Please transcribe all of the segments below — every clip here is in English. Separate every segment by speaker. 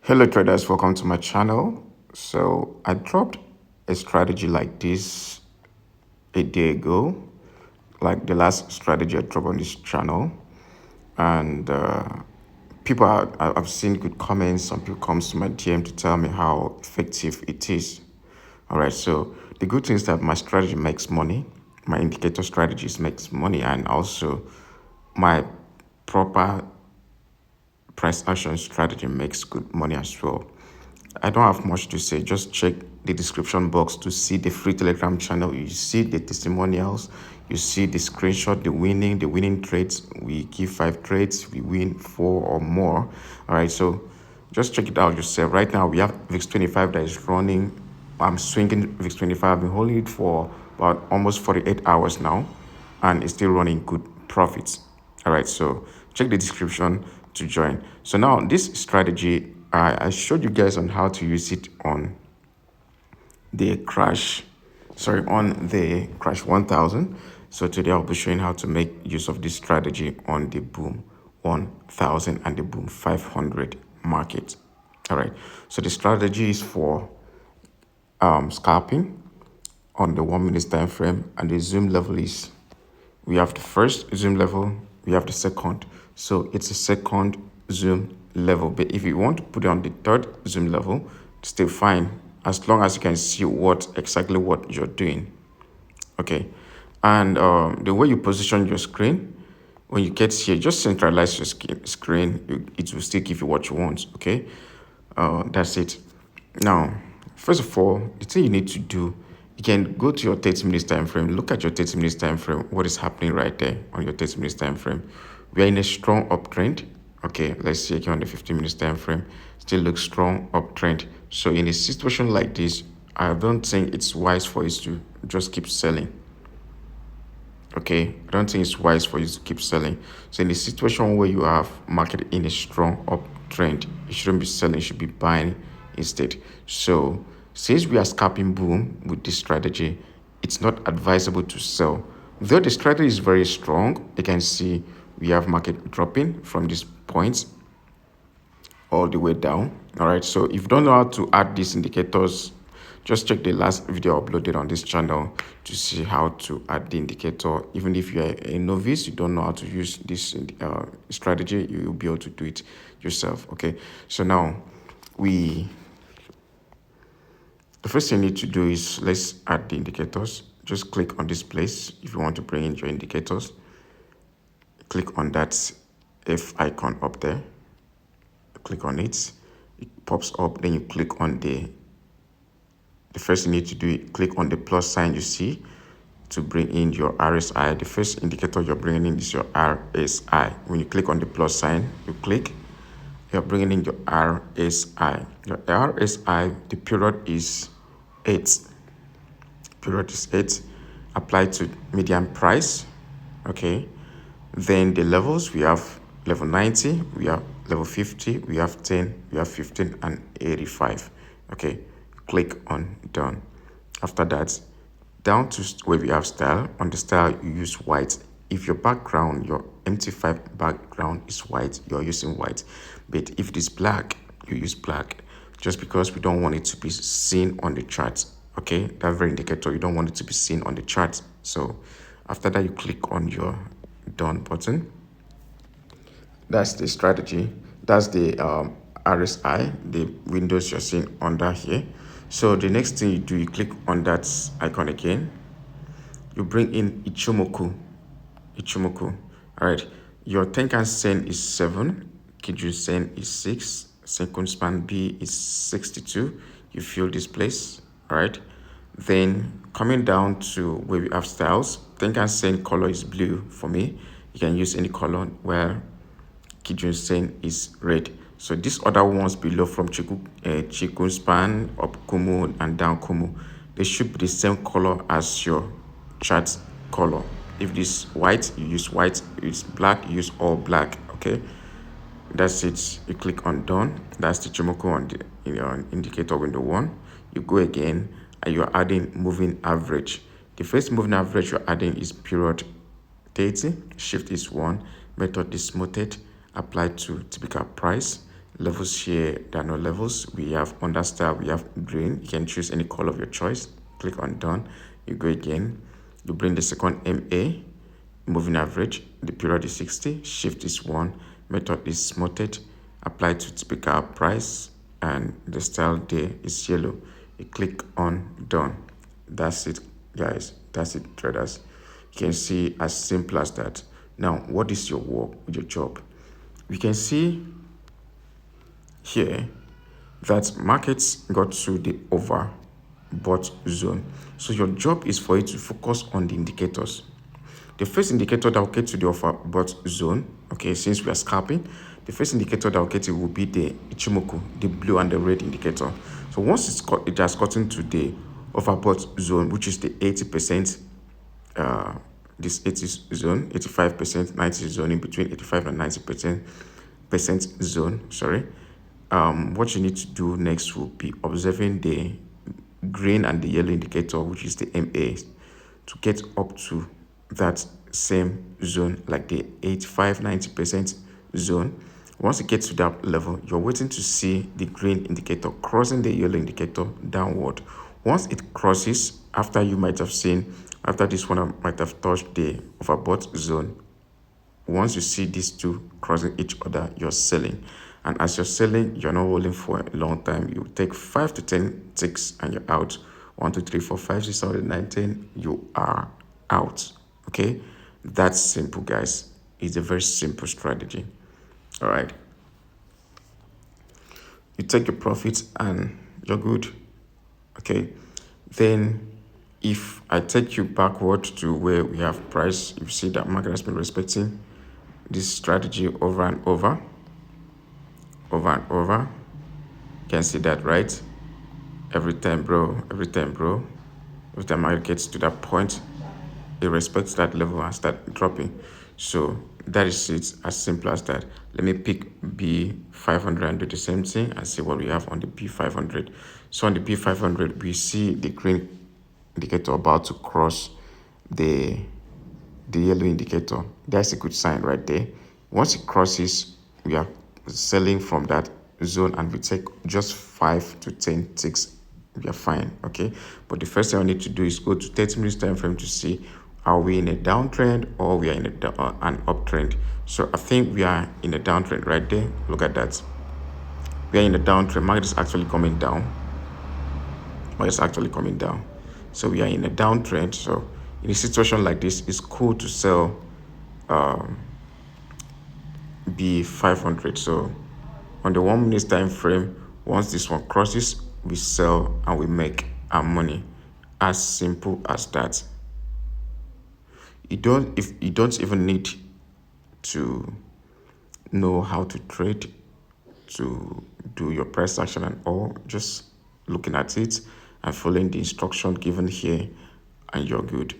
Speaker 1: Hello traders, welcome to my channel. So I dropped a strategy like this a day ago, like the last strategy I dropped on this channel, and people I've seen good comments. Some people comes to my DM to tell me how effective it is. All right, so the good thing is that my strategy makes money, my indicator strategies makes money, and also my proper price action strategy makes good money as well. I don't have much to say. Just check the description box to see the free Telegram channel. You see the testimonials, you see the screenshot, the winning trades. We give 5 trades, we win 4 or more. All right, so just check it out yourself. Right now, we have VIX 25 that is running. I'm swinging VIX 25. I've been holding it for about almost 48 hours now, and it's still running good profits. All right, so check the description to join. So now this strategy, I showed you guys on how to use it on the on the crash 1000. So today I'll be showing how to make use of this strategy on the boom 1000 and the boom 500 market. All right, so the strategy is for scalping on the 1 minute time frame, and the zoom level is, we have the first zoom level, we have the second. So it's a second zoom level. But if you want to put it on the third zoom level, it's still fine, as long as you can see exactly what you're doing. Okay. And the way you position your screen, when you get here, just centralize your screen. It will still give you what you want. Okay. That's it. Now, first of all, the thing you need to do, you can go to your 30 minutes time frame, look at your 30 minutes time frame, what is happening right there on your 30 minutes time frame. We are in a strong uptrend. Okay, let's see again on the 15 minutes time frame, still looks strong uptrend. So in a situation like this, I don't think it's wise for you to just keep selling. Okay, I don't think it's wise for you to keep selling. So in a situation where you have market in a strong uptrend, you shouldn't be selling, you should be buying instead. So since we are scalping boom with this strategy, it's not advisable to sell. Though the strategy is very strong, you can see we have market dropping from these points all the way down. All right, so if you don't know how to add these indicators, just check the last video uploaded on this channel to see how to add the indicator. Even if you're a novice, you don't know how to use this strategy, you will be able to do it yourself. Okay, so now the first thing you need to do is, let's add the indicators. Just click on this place if you want to bring in your indicators. Click on that F icon up there. Click on it. It pops up. Then you click on the first thing you need to do is click on the plus sign you see to bring in your RSI. The first indicator you're bringing in is your RSI. When you click on the plus sign, you're bringing in your RSI. Your RSI, the period is 8. Period is 8. Apply to median price. Okay. Then the levels, we have level 90, we have level 50, we have 10, we have 15, and 85. Okay. Click on done. After that, down to where we have style. On the style, you use white. If your background, your MT5 background is white, you're using white. But if it is black, you use black, just because we don't want it to be seen on the chart. Okay, that very indicator, you don't want it to be seen on the chart. So after that, you click on your done button. That's the strategy. That's the RSI, the windows you're seeing under here. So the next thing you do, you click on that icon again. You bring in Ichimoku. All right. Your Tenkan Sen is 7. Kijun Sen is 6. Senkun Span B is 62. You fill this place. All right. Then coming down to where we have styles, Tenkan Sen color is blue for me. You can use any color, where Kijun Sen is red. So these other ones below, from Chikun Span, up Kumu, and down Kumu, they should be the same color as your chart color. If this white, you use white. If it's black, you use all black. Okay, that's it. You click on done. That's the Chimoku on the indicator window 1. You go again, and you're adding moving average. The first moving average you're adding is period 30. Shift is 1. Method is smoothed. Apply to typical price. Levels here, there are no levels. We have understar, we have green. You can choose any color of your choice. Click on done. You go again. You bring the second MA, moving average. The period is 60. Shift is 1. Method is smoothed. Apply to typical price. And the style there is yellow. You click on done. That's it, guys. That's it, traders. You can see as simple as that. Now, what is your work with your job? We can see here that markets got to the overbought zone. So your job is for you to focus on the indicators. The first indicator that will get to the overbought zone, okay, since we are scalping, the first indicator that will get it will be the Ichimoku, the blue and the red indicator. So once it has gotten to the overbought zone, which is the 80%, this 80 zone, 85%, 90 zone, in between 85 and 90% zone, sorry. What you need to do next will be observing the green and the yellow indicator, which is the MA, to get up to that same zone, like the 85-90% zone. Once you get to that level, you're waiting to see the green indicator crossing the yellow indicator downward. Once it crosses, after you might have seen, after this one might have touched the overbought zone, once you see these two crossing each other, you're selling. And as you're selling, you're not holding for a long time. You take 5 to 10 ticks and you're out. 1, 2, 3, 4, 5, 6, 7, 8, 9, 10, you are out. Okay? That's simple, guys. It's a very simple strategy. All right. You take your profits and you're good. Okay? Then if I take you backward to where we have price, you see that market has been respecting this strategy over and over. You can see that, right? Every time market gets to that point, it respects that level and start dropping. So that is it, as simple as that. Let me pick B500 and do the same thing and see what we have on the B500. So on the B500, we see the green indicator about to cross the yellow indicator. That's a good sign right there. Once it crosses, we are selling from that zone and we take just 5 to 10 ticks. We are fine, okay? But the first thing I need to do is go to 30 minutes time frame to see, are we in a downtrend or we are in an uptrend? So I think we are in a downtrend right there. Look at that. We are in a downtrend. Market is actually coming down. So we are in a downtrend. So in a situation like this, it's cool to sell B500. So on the 1 minute time frame, once this one crosses, we sell and we make our money. As simple as that. You don't even need to know how to trade to do your price action and all. Just looking at it and following the instruction given here, and you're good.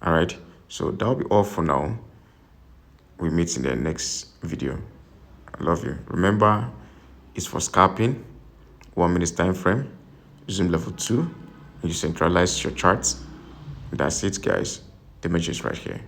Speaker 1: All right, so that'll be all for now. We meet in the next video. I love you. Remember, it's for scalping, 1 minute time frame, zoom level 2, you centralize your charts. That's it, guys. The image is right here.